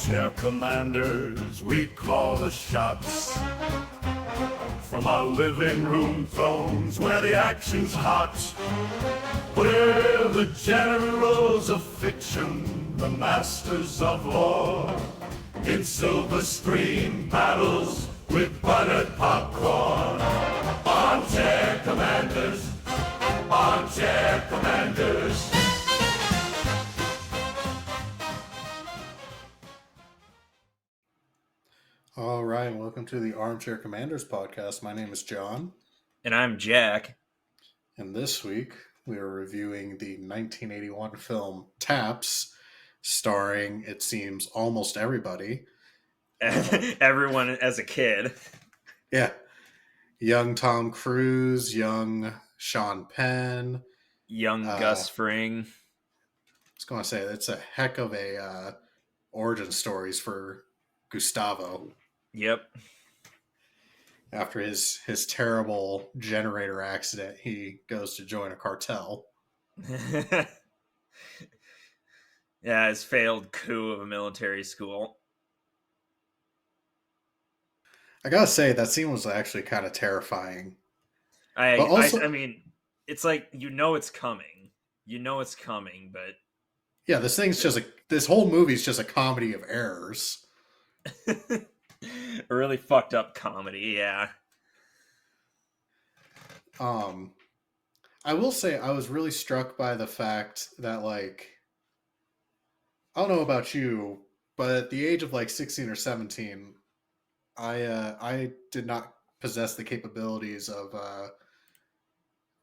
Armchair commanders, we call the shots. From our living room thrones where the action's hot. We're the generals of fiction, the masters of war. In silver screen battles with buttered popcorn. Armchair commanders, armchair commanders. All right, welcome to the Armchair Commanders podcast. My name is John. And I'm Jack. And this week, we are reviewing the 1981 film Taps, starring, it seems, almost everybody. Everyone as a kid. Yeah. Young Tom Cruise, young Sean Penn. Young Gus Fring. I was going to say, it's a heck of a origin stories for Gustavo. Yep. After his terrible generator accident, he goes to join a cartel. Yeah, his failed coup of a military school. I gotta say, that scene was actually kind of terrifying. I mean, it's like, it's coming. It's coming, but... Yeah, this whole movie's just a comedy of errors. A really fucked up comedy, yeah. I will say I was really struck by the fact that, like, I don't know about you, but at the age of like 16 or 17, I did not possess the capabilities of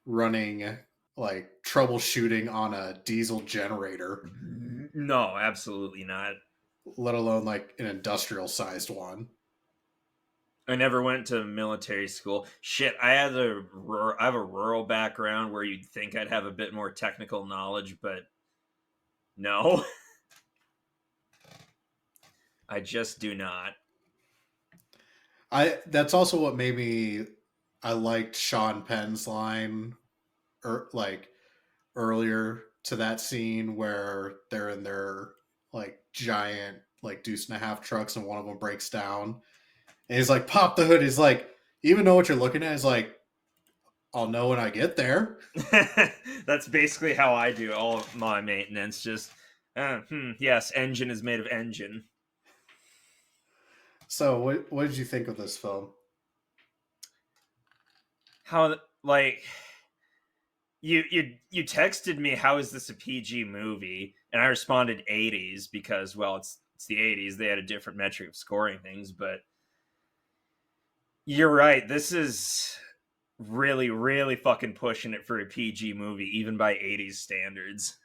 running, like, troubleshooting on a diesel generator. No, absolutely not. Let alone like an industrial sized one. I never went to military school. Shit, I have a rural background where you'd think I'd have a bit more technical knowledge, but no. I just do not. That's also what made I liked Sean Penn's line earlier to that scene where they're in their like giant like deuce and a half trucks and one of them breaks down. And he's like, pop the hood. He's like, you even know what you're looking at? He's like, I'll know when I get there. That's basically how I do all of my maintenance. Just, yes, engine is made of engine. So what did you think of this film? How, like, you texted me, how is this a PG movie? And I responded 80s because, well, it's the 80s. They had a different metric of scoring things, but you're right. This is really, really fucking pushing it for a PG movie, even by 80s standards.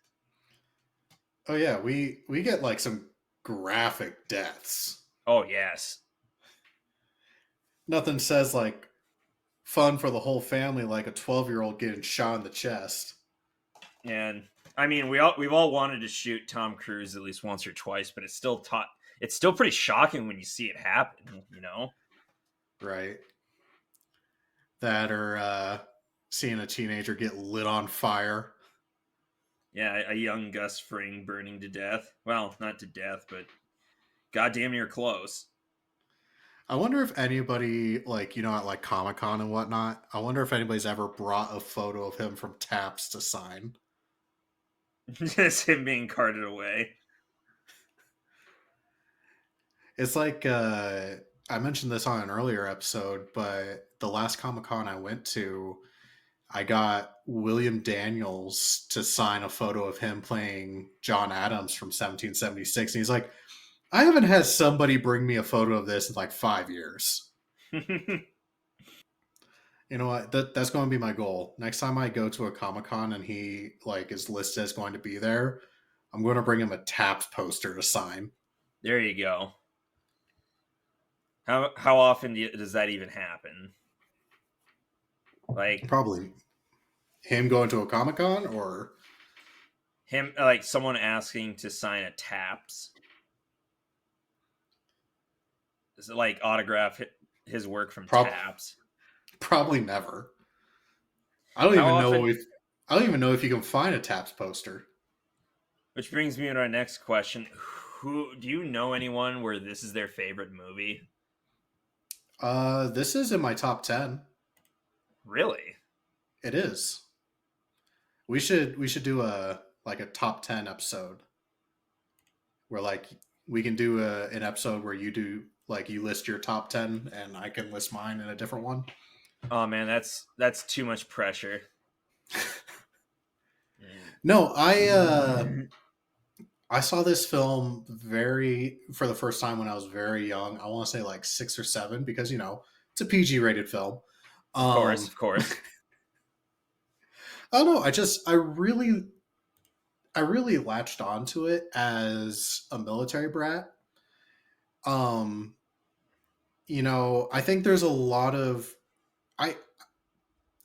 Oh yeah, we get like some graphic deaths. Oh yes. Nothing says like fun for the whole family like a 12-year-old getting shot in the chest. And I mean, we've all wanted to shoot Tom Cruise at least once or twice, but it's still pretty shocking when you see it happen, Right. That or seeing a teenager get lit on fire. Yeah, a young Gus Fring burning to death. Well, not to death, but goddamn near close. I wonder if anybody, like, at like Comic-Con and whatnot, I wonder if anybody's ever brought a photo of him from Taps to sign. Just him being carted away. It's like, I mentioned this on an earlier episode, but the last Comic-Con I went to, I got William Daniels to sign a photo of him playing John Adams from 1776. And he's like, I haven't had somebody bring me a photo of this in like 5 years. You know what? That's going to be my goal. Next time I go to a Comic-Con and he like is listed as going to be there, I'm going to bring him a Taps poster to sign. There you go. How often does that even happen? Like, probably him going to a Comic-Con or him, like someone asking to sign a Taps. Is it like autograph his work from Taps? Probably never. I don't even know if you can find a Taps poster. Which brings me to our next question: Who do you know anyone where this is their favorite movie? This is in my top 10. Really? It is. We should do a top 10 episode where like we can do an episode where you do like you list your top 10 and I can list mine in a different one. Oh man, that's too much pressure. No, I saw this film for the first time when I was very young. I want to say like 6 or 7 because it's a PG rated film. Of course, of course. I don't know. I really latched onto it as a military brat. Um, I think there's a lot of I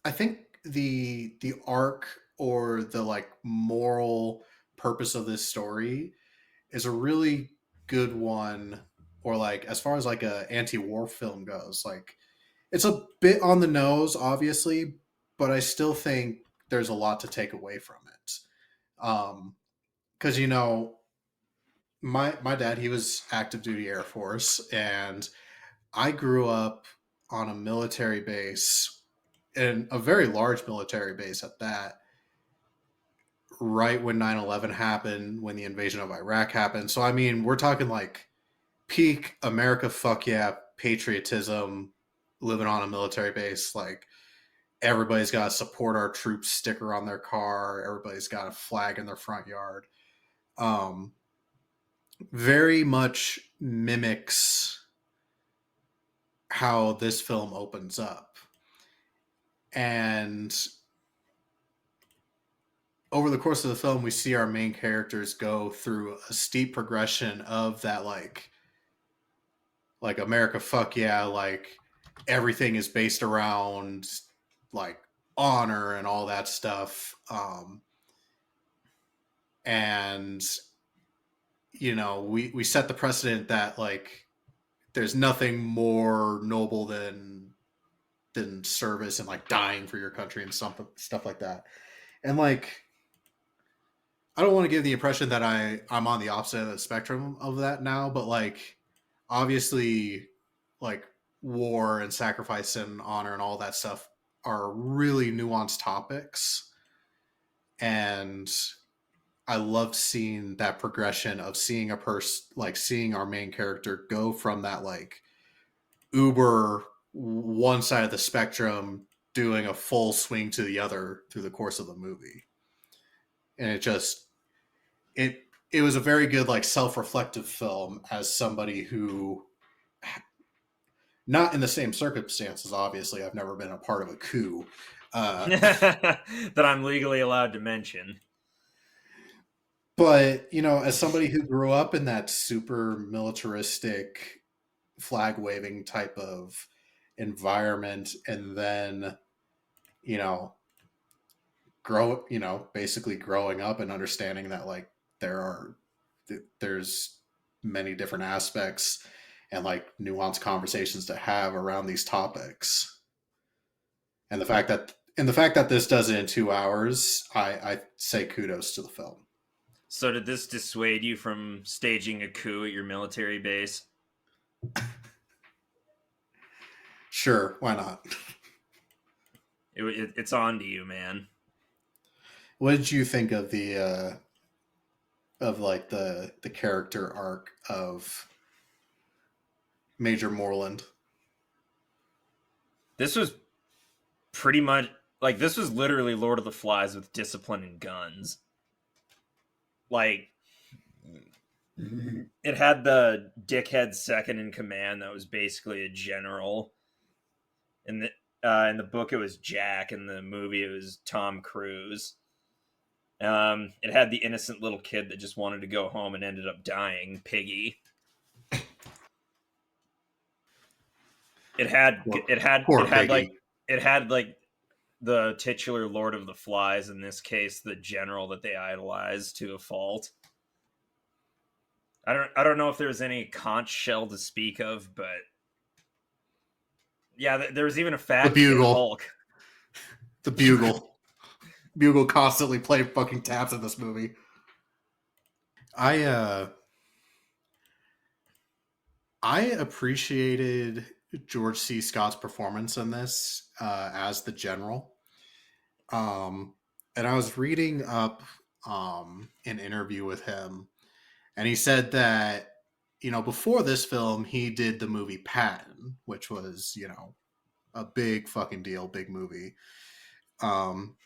I think the arc or the like moral purpose of this story is a really good one, or like as far as like a anti-war film goes, like it's a bit on the nose obviously, but I still think there's a lot to take away from it. Because my dad, he was active duty Air Force, and I grew up on a military base, and a very large military base at that, right when 9/11 happened, when the invasion of Iraq happened. So I mean, we're talking like peak America fuck yeah patriotism, living on a military base. Like everybody's got a support our troops sticker on their car, everybody's got a flag in their front yard. um Very much mimics how this film opens up. And over the course of the film, we see our main characters go through a steep progression of that, like America fuck yeah, like everything is based around like honor and all that stuff. And we set the precedent that like there's nothing more noble than service and like dying for your country and stuff like that. And like I don't want to give the impression that I'm on the opposite of the spectrum of that now, but like obviously like war and sacrifice and honor and all that stuff are really nuanced topics. And I loved seeing that progression of seeing seeing our main character go from that like uber one side of the spectrum doing a full swing to the other through the course of the movie. And it was a very good like self-reflective film as somebody who, not in the same circumstances, obviously I've never been a part of a coup, That I'm legally allowed to mention. but as somebody who grew up in that super militaristic flag waving type of environment, and then you know basically growing up and understanding that like there's many different aspects and like nuanced conversations to have around these topics. And the fact that this does it in 2 hours, I say kudos to the film. So did this dissuade you from staging a coup at your military base? Sure, why not? It's on to you, man. What did you think of the character arc of Major Moreland? This was pretty much like this was literally Lord of the Flies with discipline and guns. Like it had the dickhead second in command that was basically a general. In the book, it was Jack. In the movie, it was Tom Cruise. It had the innocent little kid that just wanted to go home and ended up dying, Piggy. It had like the titular Lord of the Flies, in this case, the general that they idolized to a fault. I don't know if there was any conch shell to speak of, but yeah, there was even a fat The bugle. Hulk. The bugle. Bugle constantly played fucking taps in this movie. I I appreciated George C. Scott's performance in this as the general. Um, and I was reading up an interview with him, and he said that, before this film, he did the movie Patton, which was, a big fucking deal, big movie. Um,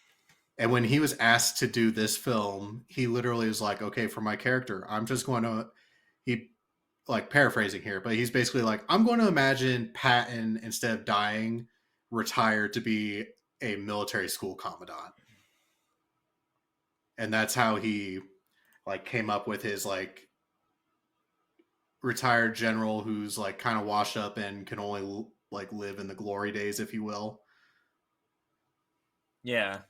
and when he was asked to do this film, he literally was like, okay, for my character, I'm just going to, he, like paraphrasing here, but he's basically like, I'm going to imagine Patton, instead of dying, retired to be a military school commandant. And that's how he like came up with his like retired general who's like kind of washed up and can only like live in the glory days, if you will. Yeah.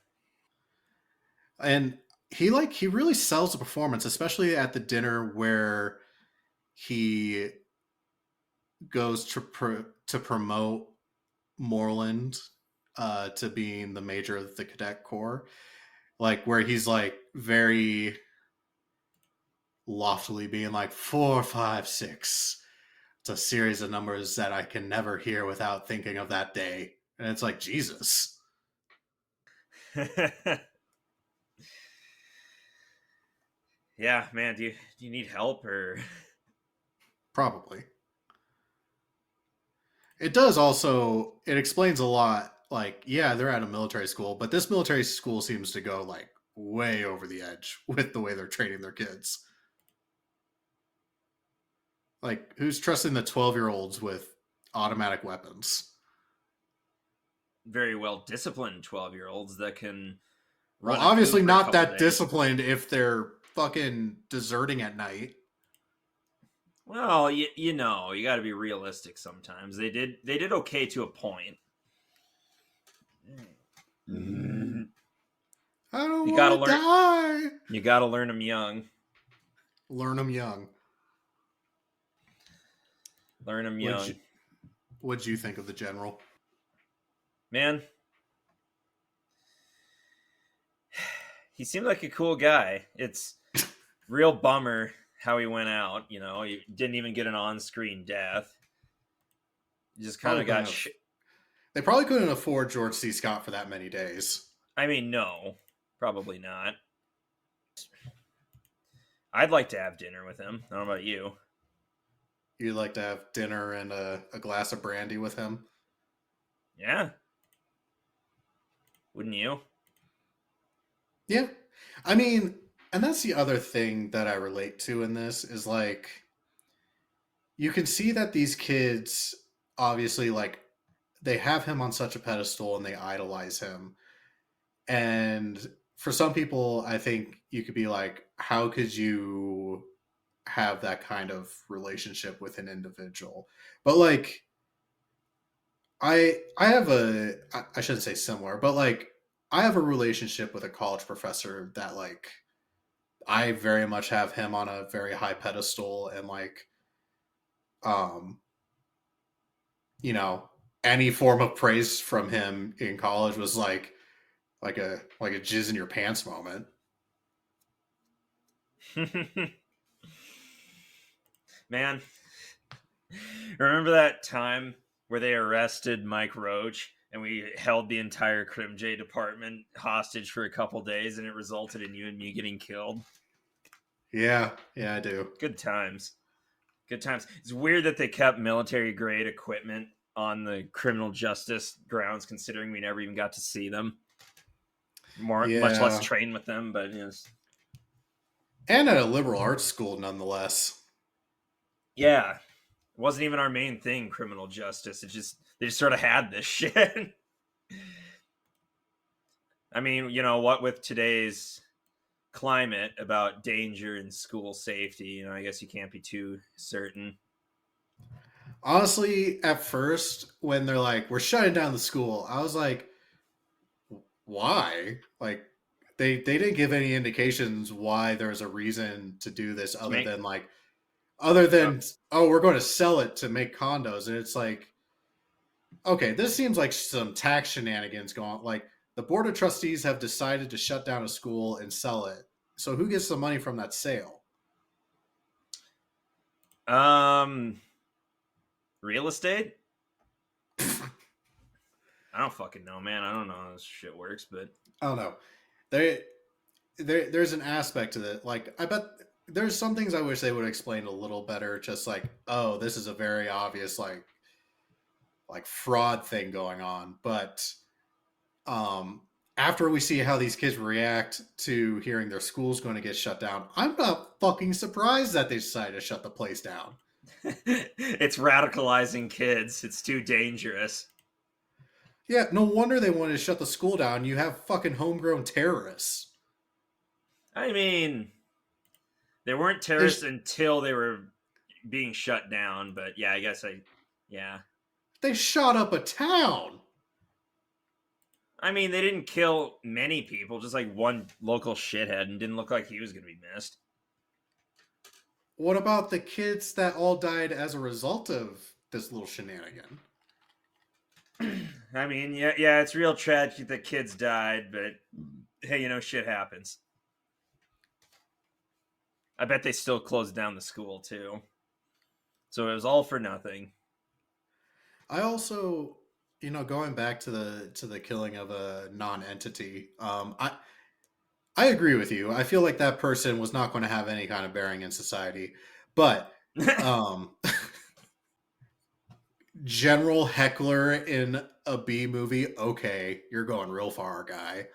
And he really sells the performance, especially at the dinner where he goes to promote Moreland to being the major of the cadet corps, like where he's like very loftily being like 4, 5, 6. It's a series of numbers that I can never hear without thinking of that day, and it's like Jesus. Yeah, man. Do you need help or? Probably. It does also, it explains a lot. Like, yeah, they're at a military school, but this military school seems to go like way over the edge with the way they're training their kids. Like, who's trusting the 12-year-olds with automatic weapons? Very well disciplined 12-year-olds that can Well, run a coup obviously for a not couple that days. disciplined if they're fucking deserting at night. Well, you know, you got to be realistic sometimes. They did okay to a point. I don't You gotta want to die. You got to learn them young. Learn them young. Learn them young. What'd you think of the general? Man, he seemed like a cool guy. It's real bummer how he went out. You know, he didn't even get an on-screen death. He just kind of got. They probably couldn't afford George C. Scott for that many days. I mean, no, probably not. I'd like to have dinner with him. I don't know about you. You'd like to have dinner and a glass of brandy with him? Yeah. Wouldn't you? Yeah. I mean, and that's the other thing that I relate to in this is like, you can see that these kids obviously like they have him on such a pedestal and they idolize him. And for some people, I think you could be like, how could you have that kind of relationship with an individual? But like, I have I shouldn't say similar, but like I have a relationship with a college professor that like I very much have him on a very high pedestal, and like um you know, any form of praise from him in college was like a jizz in your pants moment. Man, remember that time where they arrested Mike Roach and we held the entire Crim J department hostage for a couple days and it resulted in you and me getting killed? Yeah, I do. Good times. Good times. It's weird that they kept military grade equipment on the criminal justice grounds, considering we never even got to see them. Much less train with them, but yes. And at a liberal arts school, nonetheless. Yeah, it wasn't even our main thing, criminal justice. They just sort of had this shit. I mean, you know what? With today's climate about danger and school safety, you know, I guess you can't be too certain. Honestly, at first, when they're like, "We're shutting down the school," I was like, "Why?" Like, they didn't give any indications why there's a reason to do this other than oh, we're going to sell it to make condos. And it's like, okay, this seems like some tax shenanigans going on. Like, the board of trustees have decided to shut down a school and sell it. So who gets the money from that sale? Real estate? I don't fucking know, man. I don't know how this shit works, but I don't know. There's an aspect to that. Like, I bet there's some things I wish they would explain a little better. Just like, oh, this is a very obvious like fraud thing going on. But um, after we see how these kids react to hearing their school's going to get shut down, I'm not fucking surprised that they decided to shut the place down. it's radicalizing kids. It's too dangerous. Yeah, no wonder they wanted to shut the school down. You have fucking homegrown terrorists. I mean, they weren't terrorists until they were being shut down, but yeah, I guess yeah. They shot up a town. I mean, they didn't kill many people, just like one local shithead, and didn't look like he was going to be missed. What about the kids that all died as a result of this little shenanigan? I mean, yeah, it's real tragic that kids died, but hey, shit happens. I bet they still closed down the school too. So it was all for nothing. I also, going back to the killing of a non-entity, I agree with you. I feel like that person was not going to have any kind of bearing in society, but general heckler in a B movie, okay, you're going real far, guy.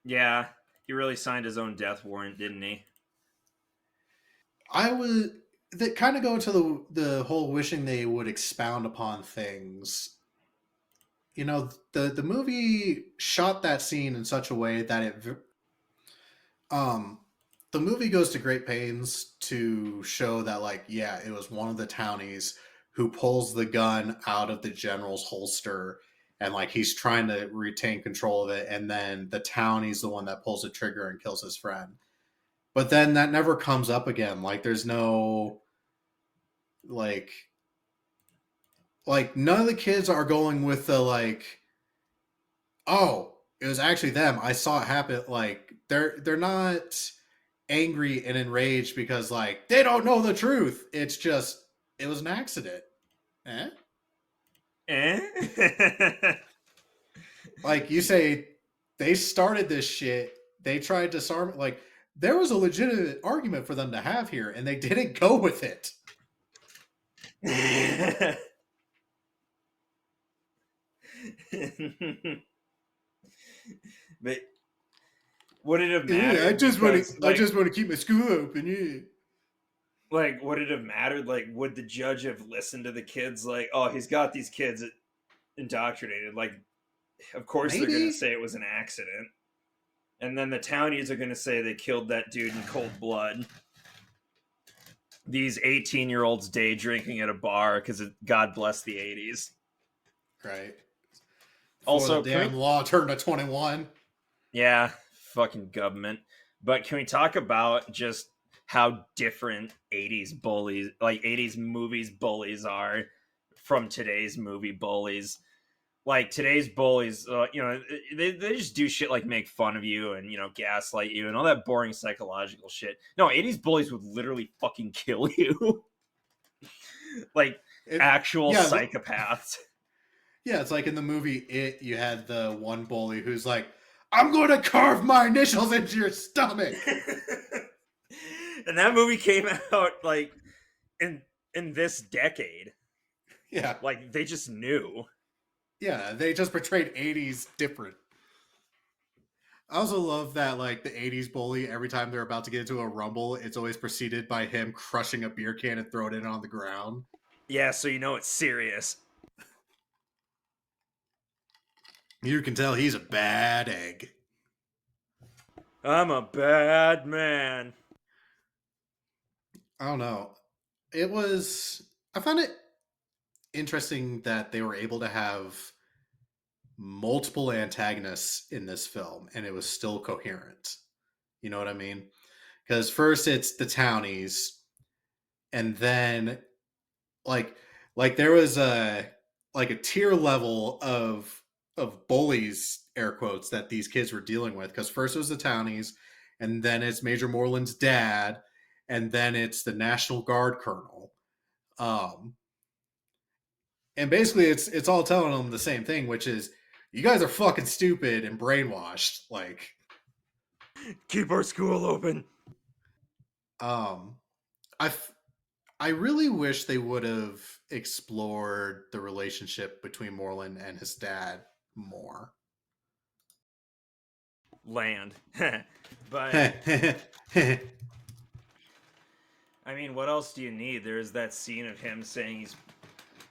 Yeah, he really signed his own death warrant, didn't he? I was that kind of go into the whole wishing they would expound upon things. The movie shot that scene in such a way that the movie goes to great pains to show that, like, yeah, it was one of the townies who pulls the gun out of the general's holster, and like he's trying to retain control of it, and then the townie's the one that pulls the trigger and kills his friend. But then that never comes up again. Like, there's no like none of the kids are going with the like, oh, it was actually them, I saw it happen. Like, they're not angry and enraged because like they don't know the truth. It's just it was an accident. Like you say, they started this shit, they tried to disarm it. Like, there was a legitimate argument for them to have here, and they didn't go with it. But would it have mattered? Yeah, I just want to keep my school open. Yeah. Like, would it have mattered? Like, would the judge have listened to the kids? Like, oh, he's got these kids indoctrinated. Like, of course Maybe. they're going to say it was an accident. And then the townies are going to say they killed that dude in cold blood. These 18-year-olds day drinking at a bar because God bless the 80s. Right. Also, the damn law turned to 21. Yeah, fucking government. But can we talk about just how different 80s bullies, like 80s movies bullies, are from today's movie bullies? Like, today's bullies, they just do shit like make fun of you and, gaslight you and all that boring psychological shit. No, 80s bullies would literally fucking kill you. Like, actual psychopaths. Yeah, it's like in the movie It, you had the one bully who's like, I'm going to carve my initials into your stomach. And that movie came out, like, in this decade. Yeah. Like, they just knew. Yeah, they just portrayed 80s different. I also love that, like, the 80s bully, every time they're about to get into a rumble, it's always preceded by him crushing a beer can and throwing it on the ground. Yeah, so you know it's serious. You can tell he's a bad egg. I'm a bad man. I don't know. I found it interesting that they were able to have multiple antagonists in this film and it was still coherent. You know what I mean? Because first it's the townies, and then like there was a tier level of bullies, air quotes, that these kids were dealing with. Because first it was the townies, and then it's Major Moreland's dad, and then it's the National Guard colonel. Um, and basically, it's all telling them the same thing, which is you guys are fucking stupid and brainwashed. Like, Keep our school open. um, I I really wish they would have explored the relationship between Moreland and his dad more. Land. But I mean, what else do you need? There's that scene of him saying he's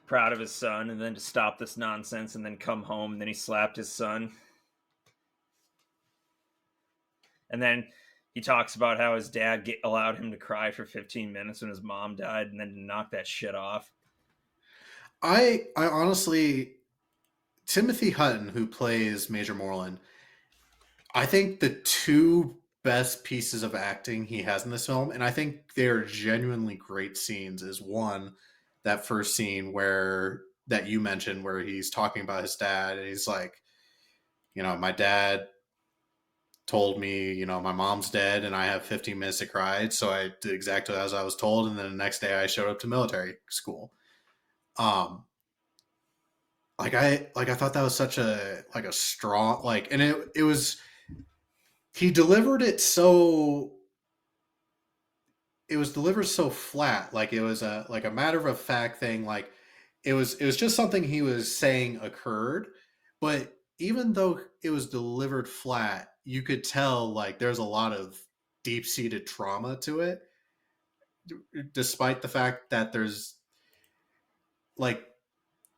proud of his son, and then to stop this nonsense, and then come home, and then he slapped his son. And then he talks about how his dad allowed him to cry for 15 minutes when his mom died, and then to knock that shit off. I honestly, Timothy Hutton, who plays Major Moreland, I think the two best pieces of acting he has in this film, and I think they're genuinely great scenes, is one, that first scene where that you mentioned where he's talking about his dad and he's like, my dad told me, my mom's dead and I have 15 minutes to cry. So I did exactly as I was told. And then the next day I showed up to military school. Um, I thought that was such a strong, and it was, he delivered it so, it was delivered so flat. Like it was a matter of fact thing. Like it was just something he was saying occurred, but even though it was delivered flat, you could tell like there's a lot of deep seated trauma to it, despite the fact that there's like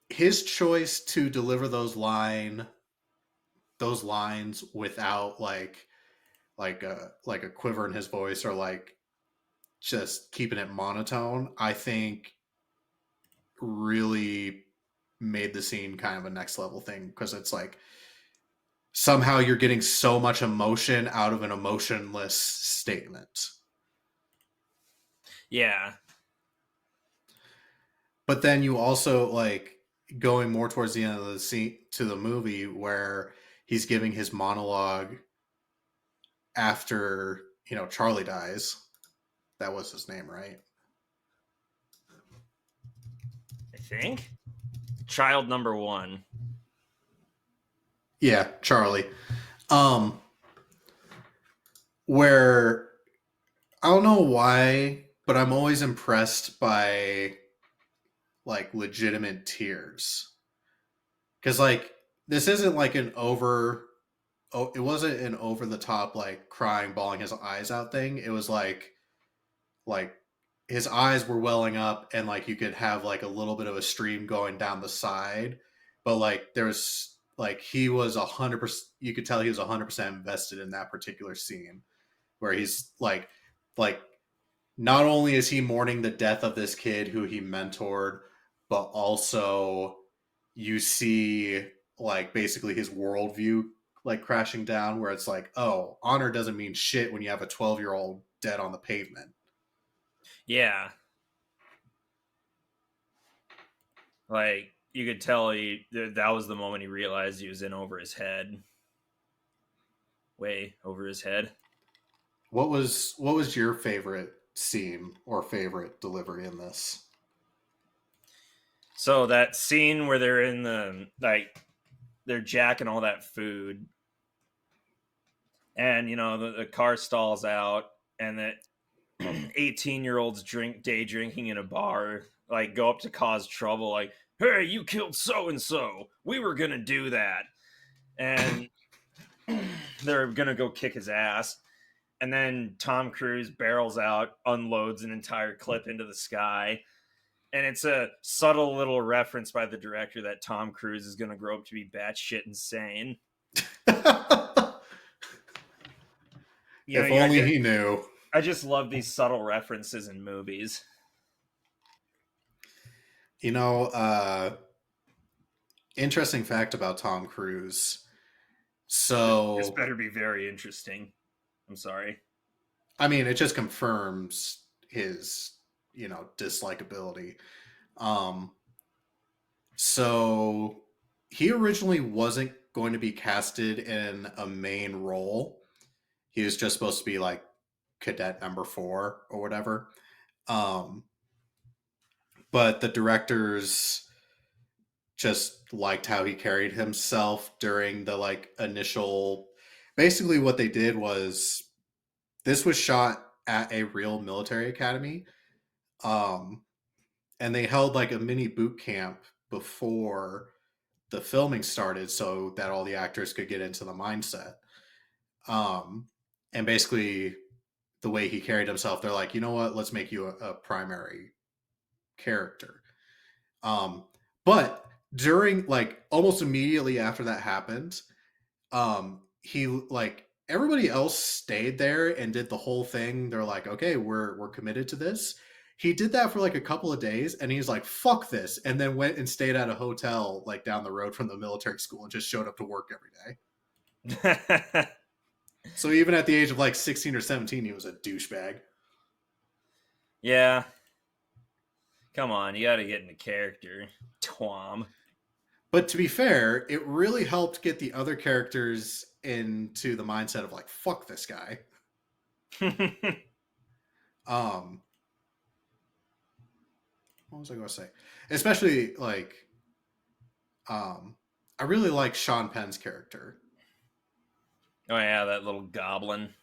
his choice to deliver those lines without like a quiver in his voice or like just keeping it monotone, I think really made the scene kind of a next level thing because it's like somehow you're getting so much emotion out of an emotionless statement. Yeah. But then you also like going more towards the end of the scene to the movie where he's giving his monologue after, Charlie dies. That was his name, right? I think. Child number one. Yeah, Charlie. Um where I don't know why, but I'm always impressed by like legitimate tears. Cuz like this isn't like it wasn't an over the top like crying bawling his eyes out thing. It was like his eyes were welling up and like you could have like a little bit of a stream going down the side, but like there's like he was 100%, you could tell he was 100% invested in that particular scene where he's like not only is he mourning the death of this kid who he mentored, but also you see like basically his worldview like crashing down where it's like, oh, honor doesn't mean shit when you have a 12-year-old dead on the pavement. Yeah. Like, you could tell that was the moment he realized he was in over his head. Way over his head. What was your favorite scene or favorite delivery in this? So that scene where they're in they're jacking all that food, and the car stalls out, and that 18-year-olds day drinking in a bar like go up to cause trouble, like, hey, you killed so and so, we were gonna do that, and they're gonna go kick his ass. And then Tom Cruise barrels out, unloads an entire clip into the sky. And it's a subtle little reference by the director that Tom Cruise is going to grow up to be batshit insane. If only he knew. I just love these subtle references in movies. Interesting fact about Tom Cruise. So this better be very interesting. I'm sorry. I mean, it just confirms his, dislikability. So he originally wasn't going to be casted in a main role. He was just supposed to be like cadet number 4 or whatever. Um, but the directors just liked how he carried himself during the like initial. Basically, what they did was this was shot at a real military academy, um, and they held like a mini boot camp before the filming started, so that all the actors could get into the mindset. Um, and basically, the way he carried himself, they're like, you know what, let's make you a primary character. Um, but during like almost immediately after that happened, he like everybody else stayed there and did the whole thing. They're like, okay, we're committed to this. He did that for like a couple of days and he's like, fuck this, and then went and stayed at a hotel like down the road from the military school and just showed up to work every day. So even at the age of like 16 or 17, he was a douchebag. Yeah. Come on, you gotta get into character. Twom. But to be fair, it really helped get the other characters into the mindset of like, fuck this guy. What was I going to say? Especially like, I really like Sean Penn's character. Oh yeah, that little goblin.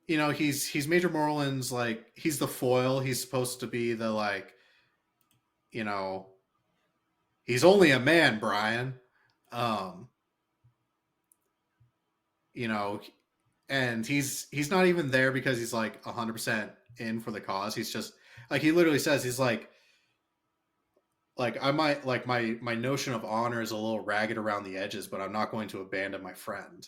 You know, he's Major Moreland's like, he's the foil. He's supposed to be the like, you know, he's only a man, Brian. You know, and he's not even there because he's like 100% in for the cause. He's just like, he literally says, he's like I might like my notion of honor is a little ragged around the edges, but I'm not going to abandon my friend.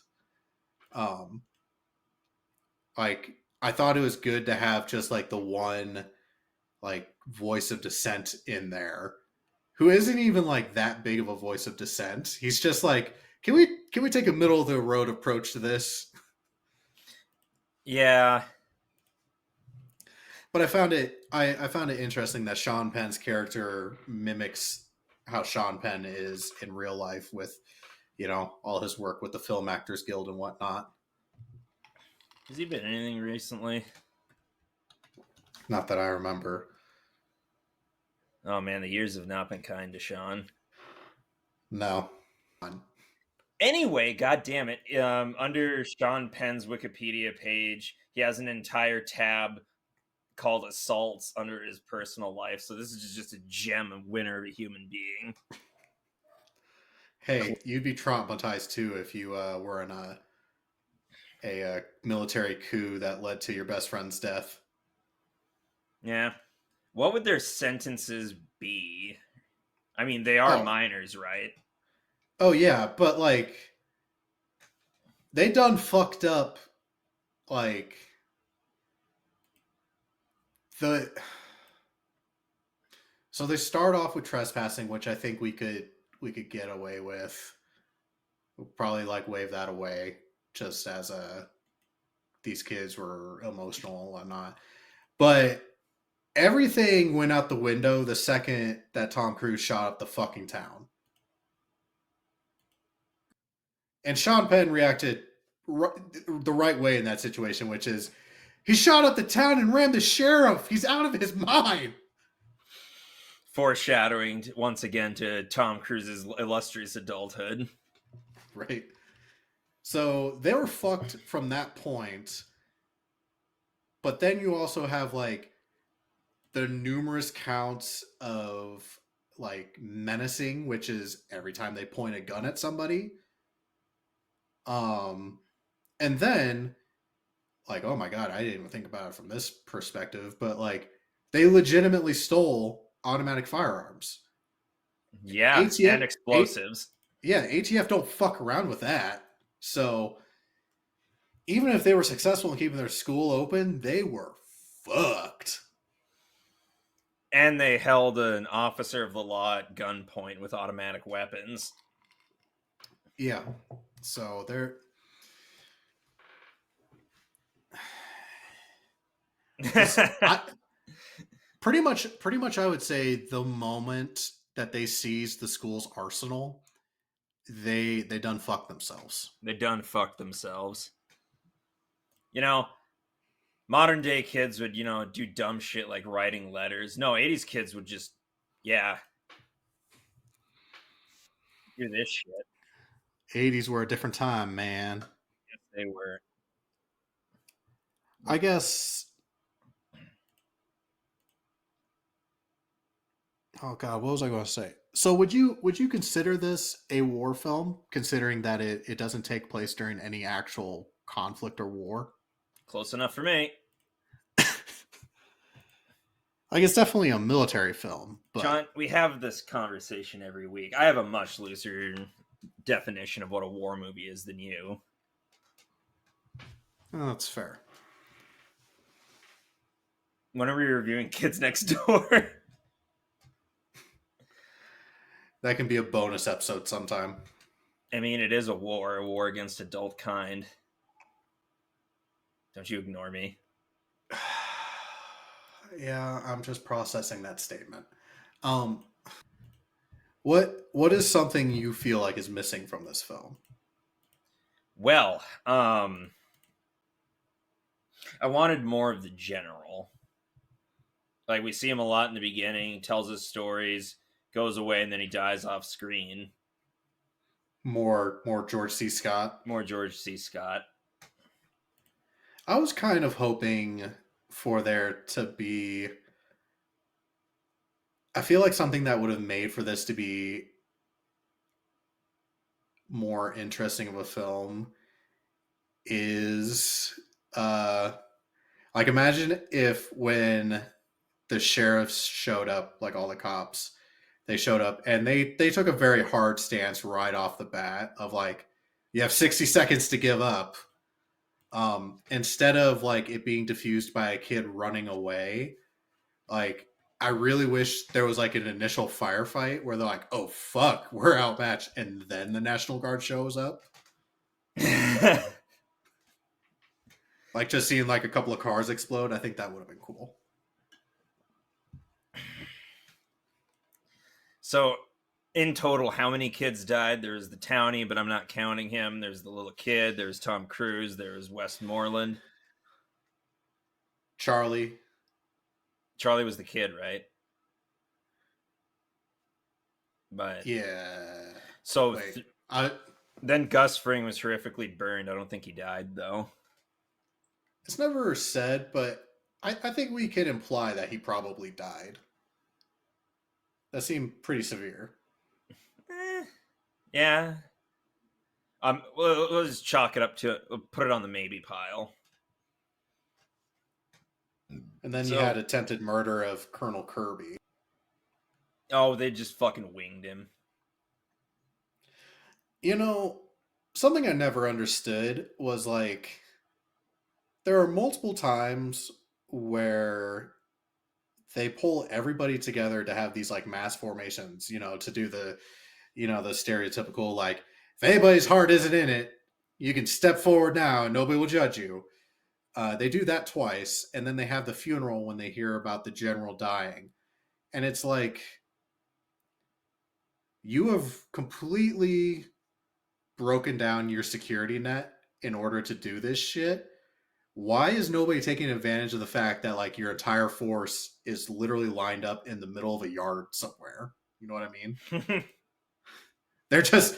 Like I thought it was good to have just like the one like voice of dissent in there who isn't even like that big of a voice of dissent. He's just like, can we take a middle of the road approach to this? Yeah. But I found it interesting that Sean Penn's character mimics how Sean Penn is in real life with, you know, all his work with the Film Actors Guild and whatnot. Has he been anything recently? Not that I remember. Oh man, the years have not been kind to Sean. No. Anyway, god damn it. Under Sean Penn's Wikipedia page, he has an entire tab called assaults under his personal life. So this is just a gem and winner of a human being. Hey, you'd be traumatized too if you were in a military coup that led to your best friend's death. Yeah. What would their sentences be? I mean, they are minors, right? Oh yeah, but like they done fucked up like so they start off with trespassing, which I think we could get away with. We'll probably like wave that away just as these kids were emotional and whatnot. But everything went out the window the second that Tom Cruise shot up the fucking town. And Sean Penn reacted the right way in that situation, which is he shot up the town and rammed the sheriff. He's out of his mind. Foreshadowing once again to Tom Cruise's illustrious adulthood. Right. So they were fucked from that point. But then you also have like the numerous counts of like menacing, which is every time they point a gun at somebody. And then like, oh my God, I didn't even think about it from this perspective, but like they legitimately stole automatic firearms. Yeah, ATF, and explosives. ATF don't fuck around with that. So even if they were successful in keeping their school open, they were fucked. And they held an officer of the law at gunpoint with automatic weapons. Yeah. So they're pretty much I would say the moment that they seized the school's arsenal, they done fucked themselves. They done fucked themselves. You know, modern day kids would, you know, do dumb shit like writing letters. No, 80s kids would just Yeah. Do this shit. 80s were a different time, man. Yes, they were. I guess. Oh God, what was I going to say? So would you consider this a war film, considering that it doesn't take place during any actual conflict or war? Close enough for me. Like it's definitely a military film, John, but we have this conversation every week. I have a much looser definition of what a war movie is than you. that's fair. When are we reviewing Kids Next Door? That can be a bonus episode sometime. I mean, it is a war against adult kind. Don't you ignore me. Yeah, I'm just processing that statement. Um, what is something you feel like is missing from this film? Well, I wanted more of the general. Like, we see him a lot in the beginning, he tells his stories, goes away, and then he dies off screen. More George C. Scott. More George C. Scott. I was kind of hoping for there to be. I feel like something that would have made for this to be more interesting of a film is like imagine if when the sheriffs showed up, like all the cops, they showed up and they took a very hard stance right off the bat of like, you have 60 seconds to give up. Instead of like it being diffused by a kid running away, like I really wish there was like an initial firefight where they're like, oh fuck, we're outmatched, and then the National Guard shows up. Like just seeing like a couple of cars explode, I think that would have been cool. So, in total, how many kids died? There's the townie, but I'm not counting him. There's the little kid. There's Tom Cruise. There's Westmoreland. Charlie. Charlie was the kid, right? But yeah. So Wait, then Gus Fring was horrifically burned. I don't think he died though. It's never said, but I think we can imply that he probably died. That seemed pretty severe. Yeah. We'll just chalk it up to put it on the maybe pile. And then you had attempted murder of Colonel Kirby. Oh, they just fucking winged him. You know, something I never understood was like, there are multiple times where they pull everybody together to have these like mass formations, to do the, the stereotypical, like, if anybody's heart isn't in it, you can step forward now and nobody will judge you. They do that twice, and then they have the funeral when they hear about the general dying. And it's like, you have completely broken down your security net in order to do this shit. Why is nobody taking advantage of the fact that like your entire force is literally lined up in the middle of a yard somewhere? You know what I mean? They're just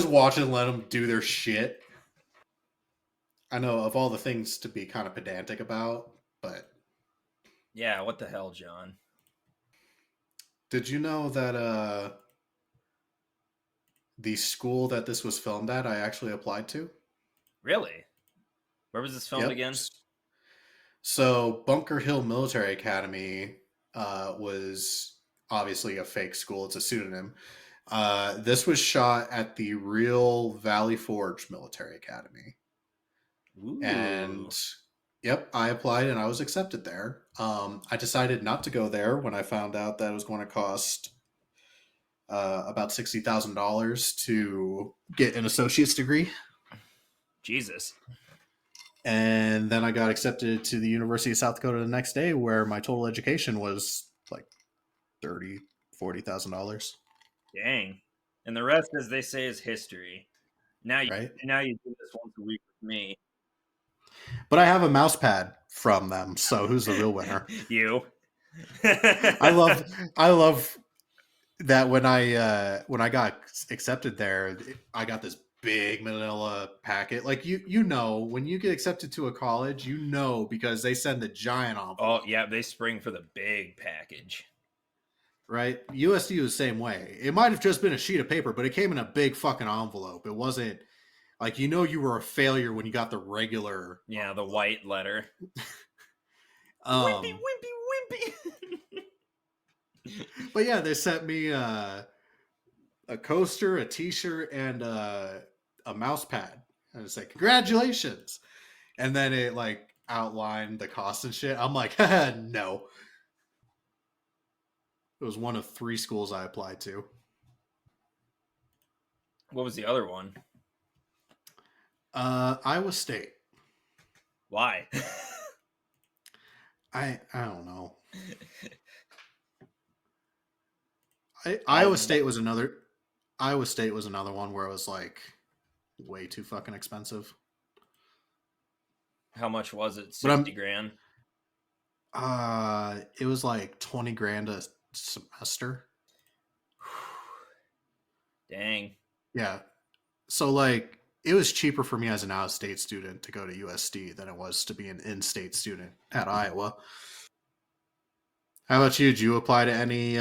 watching and let them do their shit. I know, of all the things to be kind of pedantic about, but yeah, what the hell, John? Did you know that the school that this was filmed at, I actually applied to? Really? Where was this filmed again? So Bunker Hill Military Academy was obviously a fake school. It's a pseudonym. This was shot at the real Valley Forge Military Academy. Ooh. And yep, I applied and I was accepted there. I decided not to go there when I found out that it was going to cost about $60,000 to get an associate's degree. Jesus. And then I got accepted to the University of South Dakota the next day, where my total education was like $40,000. Dang. And the rest, as they say, is history. Now you right? Now you do this once a week with me. But I have a mouse pad from them, so who's the real winner? You. I love that when I got accepted there, I got this big manila packet. Like you know, when you get accepted to a college, you know, because they send the giant Oh, envelope. yeah, they spring for the big package. Right? USD was the same way. It might have just been a sheet of paper, but it came in a big fucking envelope. It wasn't like, you know, you were a failure when you got the regular. Yeah, the envelope. white letter. Um, Wimpy, wimpy. but yeah, they sent me a coaster, a T-shirt, and a mouse pad. And it's like, congratulations. And then it like outlined the cost and shit. I'm like, no. It was one of 3 schools I applied to. What was the other one? Iowa State. Why? I don't know. Iowa State was another one where it was like way too fucking expensive. How much was it? But 60 grand? It was like 20 grand a semester. Dang. Yeah. So like it was cheaper for me as an out-of-state student to go to USD than it was to be an in-state student at Iowa. How about you? Did you apply to any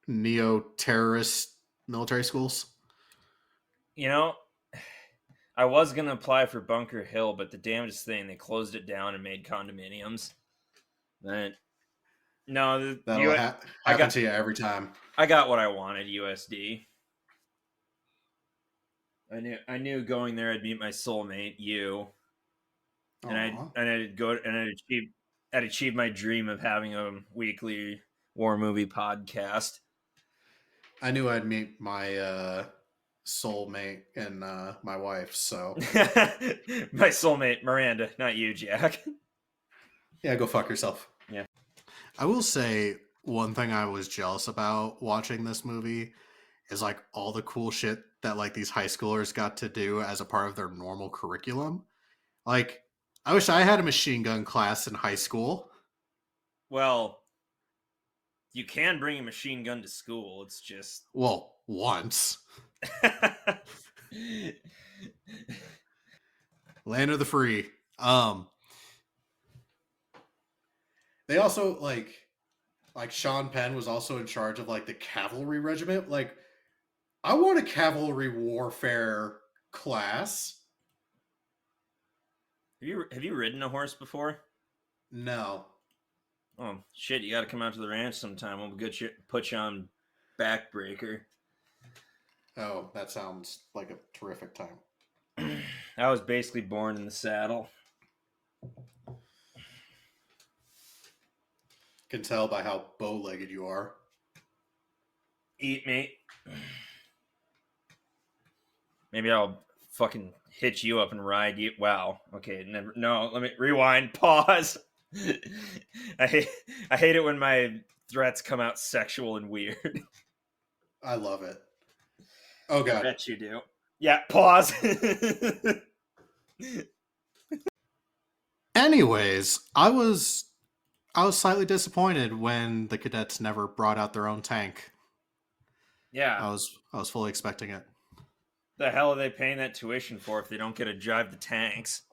neo-terrorist military schools? You know, I was going to apply for Bunker Hill, but the damnedest thing, they closed it down and made condominiums. No, That'll happen to you every time. I got what I wanted, USD. I knew going there I'd meet my soulmate, you. And I'd achieve my dream of having a weekly war movie podcast. I knew I'd meet my soulmate and my wife, so my soulmate, Miranda, not you, Jack. Yeah, go fuck yourself. Yeah. I will say one thing I was jealous about watching this movie is like all the cool shit that like these high schoolers got to do as a part of their normal curriculum. Like, I wish I had a machine gun class in high school. Well, you can bring a machine gun to school. It's just once. Land of the free. They also like Sean Penn was also in charge of like the cavalry regiment. Like, I want a cavalry warfare class. Have you ridden a horse before? No. Oh shit! You got to come out to the ranch sometime. We'll put you on backbreaker. Oh, that sounds like a terrific time. I was basically born in the saddle. Can tell by how bow-legged you are. Eat me. Maybe I'll fucking hitch you up and ride you. Wow. Okay. No. Let me rewind. Pause. I hate it when my threats come out sexual and weird. I love it. Oh god. I bet you do. Yeah. Pause. Anyways, I was slightly disappointed when the cadets never brought out their own tank. Yeah. I was fully expecting it. The hell are they paying that tuition for if they don't get to drive the tanks?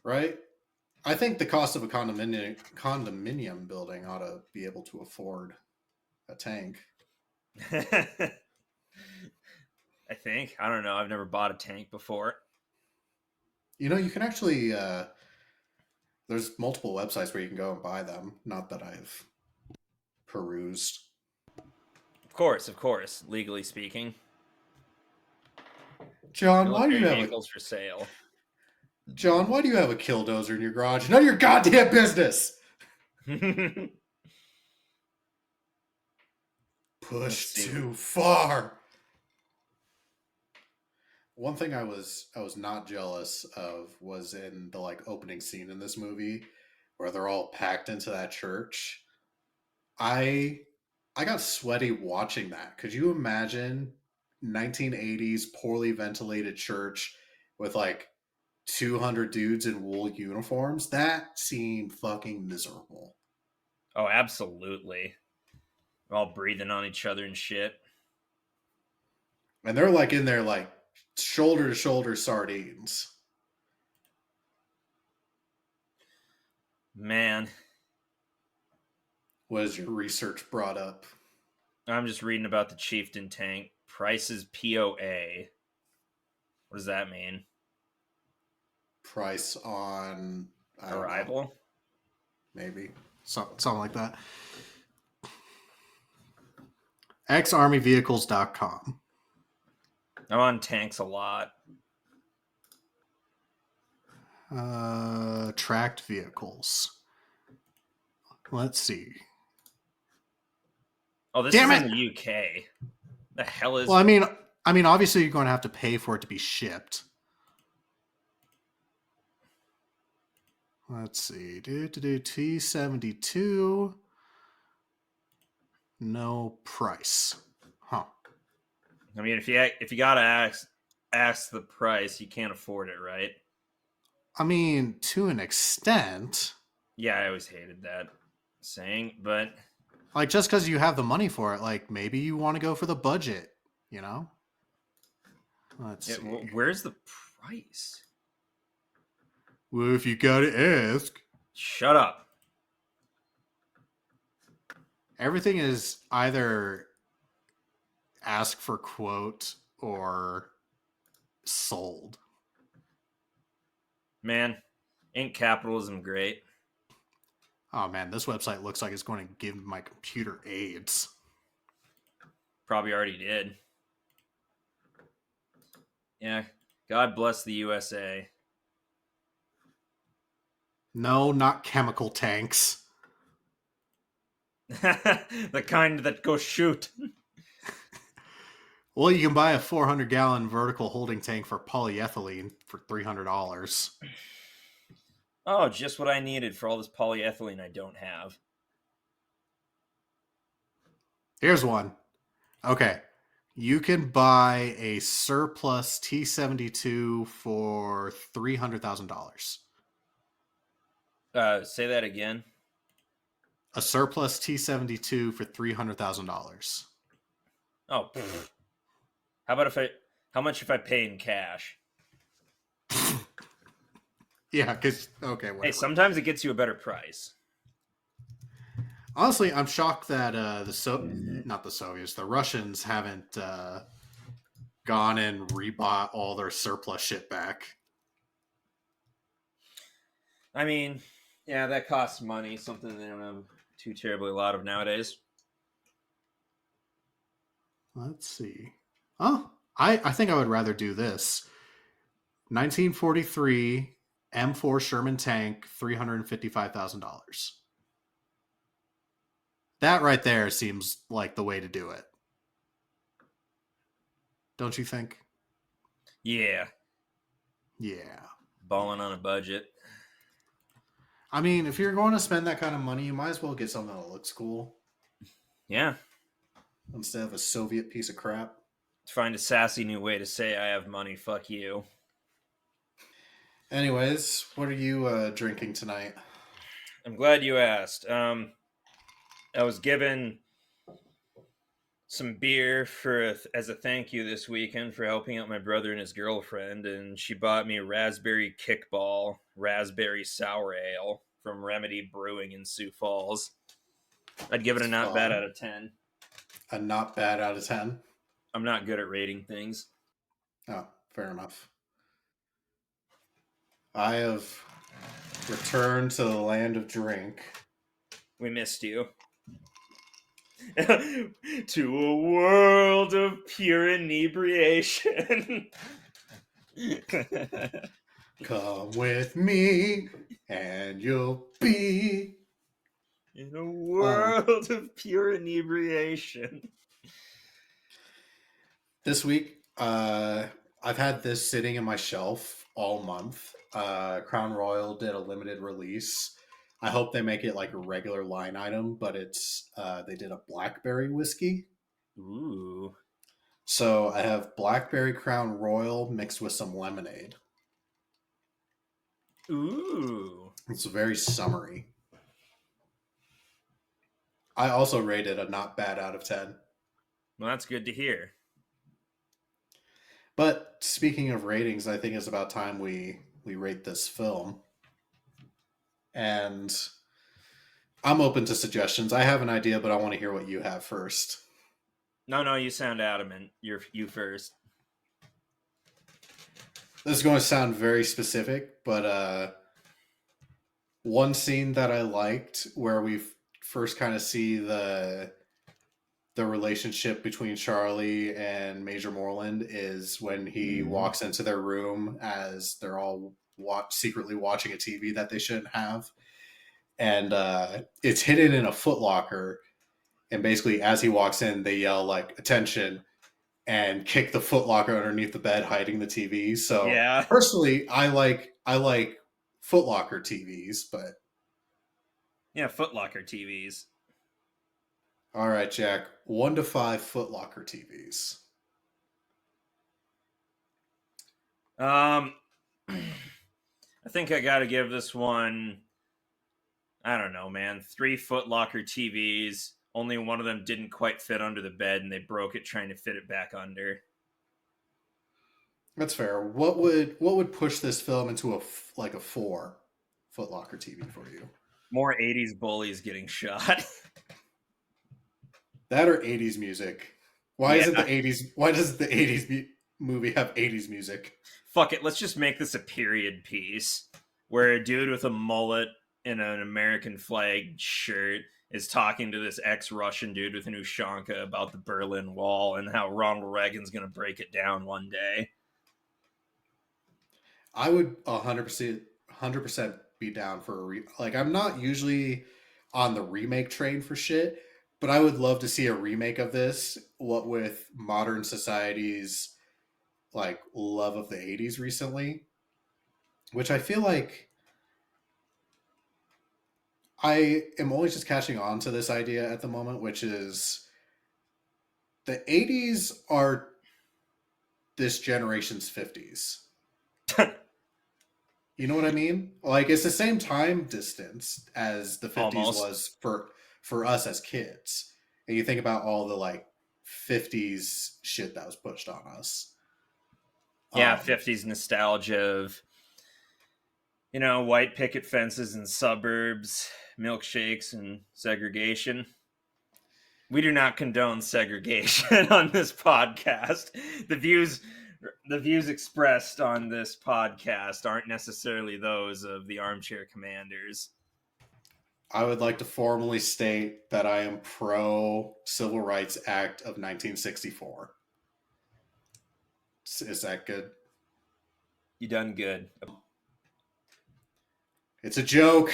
Right? I think the cost of a condominium building ought to be able to afford a tank. I think. I don't know. I've never bought a tank before. You know, you can actually there's multiple websites where you can go and buy them. Not that I've perused. Of course, legally speaking. John, why do you have vehicles for sale? John, why do you have a killdozer in your garage? None of your goddamn business. Push too far. One thing I was not jealous of was in the like opening scene in this movie where they're all packed into that church. I got sweaty watching that. Could you imagine 1980s poorly ventilated church with like 200 dudes in wool uniforms? That seemed fucking miserable. Oh, absolutely. all breathing on each other and shit. And they're like in there like shoulder to shoulder sardines. Man, What has your research brought up? I'm just reading about the Chieftain tank. Prices POA. What does that mean? Price on Arrival? Maybe. Something like that. xarmyvehicles.com. I'm on tanks a lot. Tracked vehicles. Let's see. Oh, this Damn is it! in the UK. The hell is... Well, I mean, obviously you're going to have to pay for it to be shipped. Let's see. T72. No price. Huh. I mean, if you gotta ask the price, you can't afford it, right? I mean, to an extent. Yeah, I always hated that saying, but like just because you have the money for it, like maybe you want to go for the budget, you know? Let's see. Where's the price? Well, if you gotta ask. Shut up. Everything is either ask for quote or sold. Man, ain't capitalism great? Oh man, this website looks like it's going to give my computer AIDS. Probably already did. Yeah, God bless the USA. No, not chemical tanks. The kind that go shoot. Well, you can buy a 400-gallon vertical holding tank for polyethylene for $300. Oh, just what I needed for all this polyethylene I don't have. Here's one. Okay. You can buy a surplus T-72 for $300,000. Say that again. A surplus T-72 for $300,000. Oh, how much if I pay in cash? Yeah, because, okay, whatever. Hey, sometimes it gets you a better price. Honestly, I'm shocked that the Russians haven't gone and rebought all their surplus shit back. I mean, yeah, that costs money, something they don't have too terribly a lot of nowadays. Let's see. Oh, I think I would rather do this. 1943 M4 Sherman tank, $355,000. That right there seems like the way to do it. Don't you think? Yeah. Yeah. Balling on a budget. I mean, if you're going to spend that kind of money, you might as well get something that looks cool. Yeah. Instead of a Soviet piece of crap. Find a sassy new way to say I have money, fuck you. Anyways, what are you drinking tonight? I'm glad you asked. I was given some beer as a thank you this weekend for helping out my brother and his girlfriend, and she bought me Raspberry Kickball Raspberry Sour Ale from Remedy Brewing in Sioux Falls. I'd give it a not bad out of 10. A not bad out of 10? I'm not good at rating things. Oh, fair enough. I have returned to the land of drink. We missed you. To a world of pure inebriation. Come with me and you'll be in a world of pure inebriation. This week, I've had this sitting in my shelf all month. Crown Royal did a limited release. I hope they make it like a regular line item, but it's they did a blackberry whiskey. Ooh. So I have blackberry Crown Royal mixed with some lemonade. Ooh. It's very summery. I also rated a not bad out of 10. Well, that's good to hear. But speaking of ratings, I think it's about time we rate this film. And I'm open to suggestions. I have an idea, but I want to hear what you have first. No, you sound adamant. You first. This is going to sound very specific, but one scene that I liked where we first kind of see the relationship between Charlie and Major Moreland is when he walks into their room as they're all secretly watching a TV that they shouldn't have, and it's hidden in a footlocker. And basically, as he walks in, they yell like "attention" and kick the footlocker underneath the bed, hiding the TV. So Yeah. personally, I like footlocker TVs, but Yeah, Footlocker TVs. all right, Jack, 1 to 5 footlocker TVs. I think I got to give this one, I don't know, man, 3 Footlocker TVs. Only one of them didn't quite fit under the bed, and they broke it trying to fit it back under. That's fair. What would push this film into a 4 footlocker TV for you? More 80s bullies getting shot. That or 80s music? Why Yeah. isn't the 80s? Why does the 80s movie have 80s music? Fuck it, let's just make this a period piece where a dude with a mullet and an American flag shirt is talking to this ex-Russian dude with an Ushanka about the Berlin Wall and how Ronald Reagan's gonna break it down one day. I would 100% be down for like I'm not usually on the remake train for shit, but I would love to see a remake of this. What with modern society's like love of the 80s recently, which I feel like I am only just catching on to this idea at the moment, which is the 80s are this generation's 50s. You know what I mean? Like it's the same time distance as the 50s Almost. was for us as kids. And you think about all the like 50s shit that was pushed on us. Yeah, 50s nostalgia of, white picket fences in suburbs, milkshakes, and segregation. We do not condone segregation on this podcast. The views expressed on this podcast aren't necessarily those of the Armchair Commanders. I would like to formally state that I am pro Civil Rights Act of 1964. Is that good? You done good. It's a joke.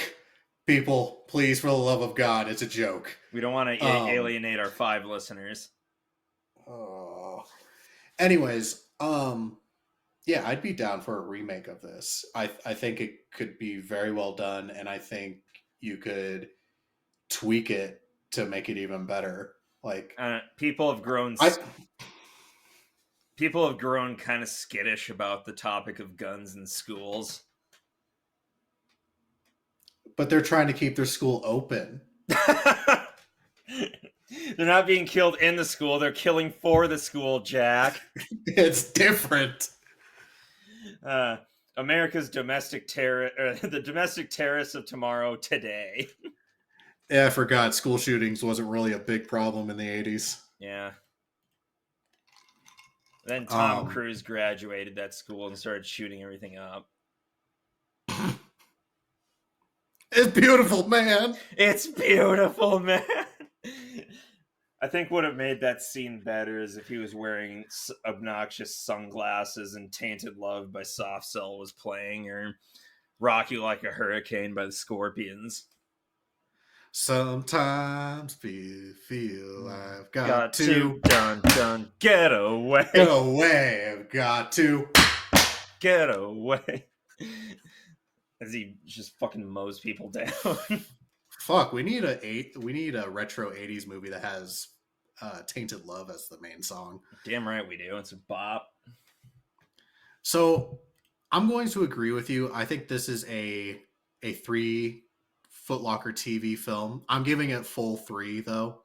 People, please, for the love of God, it's a joke. We don't want to alienate our 5 listeners. Anyways, yeah, I'd be down for a remake of this. I think it could be very well done, and I think you could tweak it to make it even better. Like people have grown kind of skittish about the topic of guns in schools. But they're trying to keep their school open. They're not being killed in the school. They're killing for the school, Jack. It's different. America's domestic terror, the domestic terrorists of tomorrow, today. Yeah, I forgot. School shootings wasn't really a big problem in the 80s. Yeah. Then Tom Cruise graduated that school and started shooting everything up. It's beautiful, man. It's beautiful, man. I think what it made that scene better is if he was wearing obnoxious sunglasses and Tainted Love by Soft Cell was playing, or Rock You Like a Hurricane by the Scorpions. Sometimes feel I've got to dun, get away. Get away. I've got to get away. As he just fucking mows people down. Fuck, we need a retro 80s movie that has Tainted Love as the main song. Damn right we do. It's a bop. So I'm going to agree with you. I think this is a 3 Foot Locker TV film. I'm giving it full 3 though.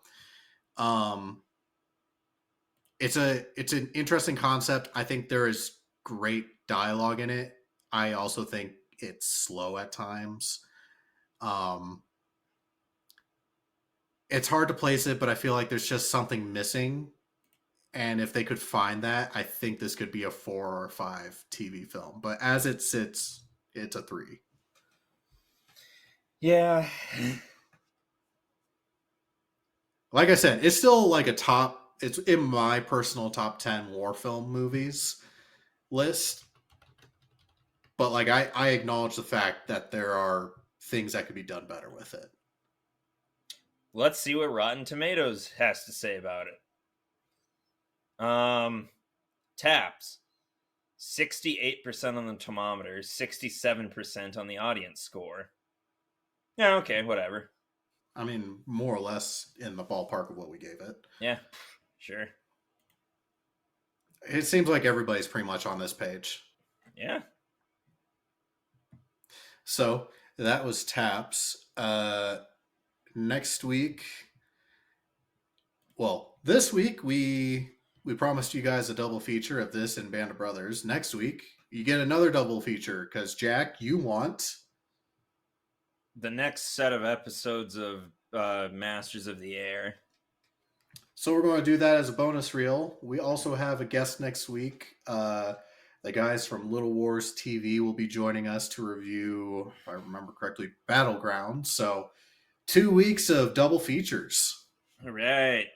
It's an interesting concept. I think there is great dialogue in it. I also think it's slow at times. It's hard to place it, but I feel like there's just something missing. And if they could find that, I think this could be a 4 or 5 TV film. But as it sits, it's a 3. Yeah. Like I said, it's still like a top. It's in my personal top 10 war film movies list. But like I acknowledge the fact that there are things that could be done better with it. Let's see what Rotten Tomatoes has to say about it. Taps 68% on the thermometer, 67% on the audience score. Yeah, okay, whatever. I mean, more or less in the ballpark of what we gave it. Yeah, sure. It seems like everybody's pretty much on this page. Yeah. So that was Taps. Next week, well, this week we promised you guys a double feature of this and Band of Brothers. Next week, you get another double feature because Jack, you want the next set of episodes of Masters of the Air. So we're going to do that as a bonus reel. We also have a guest next week. The guys from Little Wars TV will be joining us to review, if I remember correctly, Battleground. So 2 weeks of double features. All right.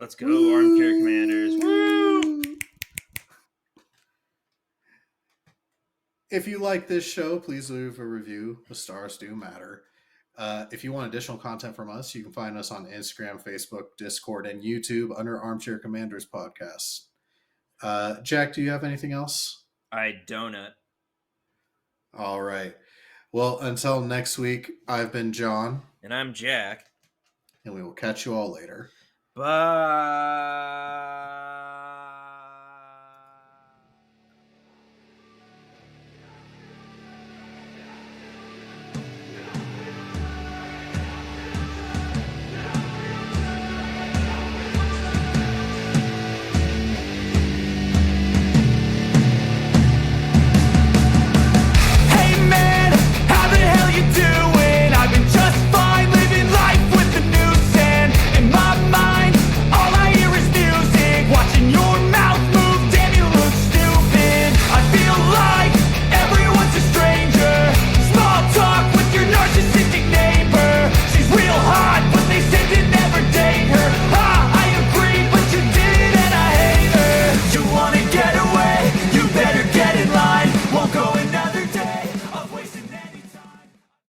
Let's go, Armchair Commanders. Woo! If you like this show, please leave a review. The stars do matter. If you want additional content from us, you can find us on Instagram, Facebook, Discord, and YouTube under Armchair Commanders Podcast. Jack, do you have anything else? I donut. All right. Well, until next week, I've been John. And I'm Jack. And we will catch you all later. Bye.